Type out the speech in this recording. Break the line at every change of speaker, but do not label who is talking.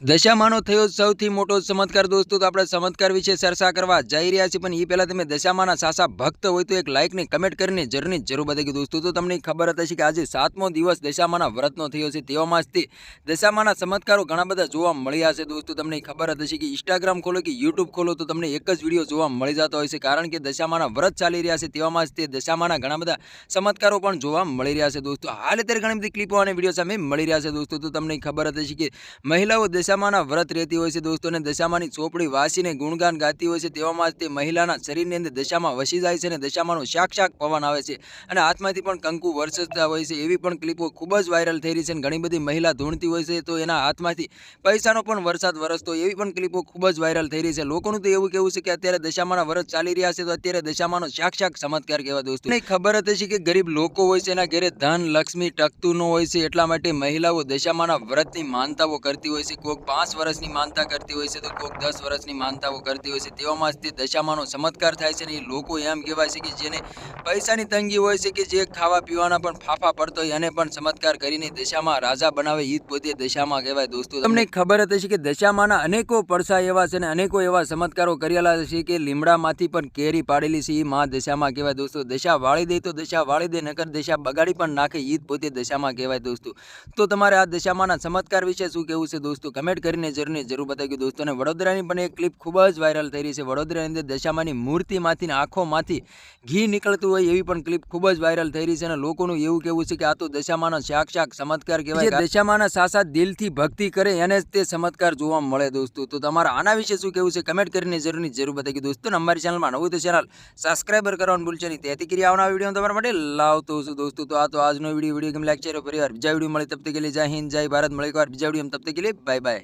દશામાનો થયો સૌથી મોટો ચમત્કાર દોસ્તો, તો આપણે ચમત્કાર વિશે ચર્ચા કરવા જઈ રહ્યા છીએ, પણ એ પહેલા તમે દશામાના સાચા ભક્ત હોય તો એક લાઈક ને કમેન્ટ કરીને જરૂર બતાવી દોસ્તો. તો તમને ખબર હતી કે આજે 7મો દિવસ દશામાના વ્રતનો થયો છે. તેવામાં દશામાના ચમત્કારો ઘણા બધા જોવા મળ્યા છે દોસ્તો. તમને ખબર હતી કે ઇન્સ્ટાગ્રામ ખોલો કે યુટ્યુબ ખોલો તો તમને એક જ વિડીયો જોવા મળી જતો હોય છે, કારણ કે દશામાના વ્રત ચાલી રહ્યા છે. તેવામાં તે દશામાના ઘણા બધા ચમત્કારો પણ જોવા મળી રહ્યા છે દોસ્તો. હાલ અત્યારે ઘણી બધી ક્લિપો અને વિડીયો સામે મળી રહ્યા છે દોસ્તો. તો તમને ખબર હતી કે મહિલાઓ દશામાના વ્રત રહેતી હોય છે દોસ્તો, અને દશામાની ચોપડી વાંચીને ગુણગાન ગાતી હોય છે. તેવામાં તે મહિલાના શરીરની અંદર દશામાં વસી જાય છે અને દશામાનો શાક પવન આવે છે અને હાથમાંથી પણ કંકુ વરસતા હોય છે. એવી પણ ક્લિપો ખૂબ જ વાયરલ થઈ રહી છે અને ઘણી બધી મહિલા ધૂણતી હોય છે તો એના હાથમાંથી પૈસાનો પણ વરસાદ વરસતો, એવી પણ ક્લિપો ખૂબ જ વાયરલ થઈ રહી છે. લોકોનું તો એવું કહેવું છે કે અત્યારે દશામાના વ્રત ચાલી રહ્યા છે તો અત્યારે દશામાનો શાક ચમત્કાર કહેવાય દોસ્તો. મને ખબર હતી કે ગરીબ લોકો હોય છે એના ઘરે ધન લક્ષ્મી ટકતું ન હોય છે, એટલા માટે મહિલાઓ દશામાના વ્રતની માનતાઓ કરતી હોય છે. કોઈક 5 વર્ષની માનતા કરતી હોય છે તો કોઈક 10 વર્ષની માનતાઓ કરતી હોય છે. તેવામાં જ તે દશામાનો ચમત્કાર થાય છે ને એ લોકો એમ કહેવાય છે કે જેને પૈસાની તંગી હોય છે, કે જે ખાવા પીવાના પણ ફાફા પડતો હોય એને પણ ચમત્કાર કરીને દશામાં રાજા બનાવે, ઈ પોતે દશામાં કહેવાય દોસ્તો. તમને ખબર હતી કે દશામાના અનેકો પડસા એવા છે અને અનેકો એવા ચમત્કારો કરેલા છે કે લીમડામાંથી પણ કેરી પાડેલી છે, એ માં દશામાં કહેવાય દોસ્તો. દશા વાળી દે તો દશા વાળી દે, નકર દશા બગાડી પણ નાખે, ઈ પોતે દશામાં કહેવાય દોસ્તો. તો તમારે આ દશામાના ચમત્કાર વિશે શું કહેવું છે દોસ્તો? કમેન્ટ કરીને જરૂર બતાવી દોસ્તો. અને વડોદરાની પણ એક ક્લિપ ખૂબ જ વાયરલ થઈ રહી છે. વડોદરાની અંદર દશામાની મૂર્તિમાંથી આંખોમાંથી ઘી નીકળતું હોય એવી પણ ક્લિપ ખૂબ જ વાયરલ થઈ રહી છે અને લોકોનું એવું કહેવું છે કે આ તો દશામાનો શાક ચમત્કાર કહેવાય. જે દશામાના સાચા દિલથી ભક્તિ કરે એને જ તે ચમત્કાર જોવા મળે દોસ્તો. તો તમારા આના વિશે શું કહેવું છે? કમેન્ટ કરીને જરૂર બતાવી દોસ્તો. અને અમારી ચેનલમાં નવું તો ચેનલ સબસ્ક્રાઈબર કરવાનું ભૂલશો નહીં. તેથી કરી આવનાર વિડીયો તમારા માટે લાવતો છું દોસ્તો. તો આ તો આજનો વિડીયો ગમે લાઈક શેર પરિવાર બીજા વિડીયો મળે તબ તક કે લીએ જય હિન્દ જય ભારત. મળે એક વાર બીજા વિડીયો તબ તક કે લીએ બાય બાય.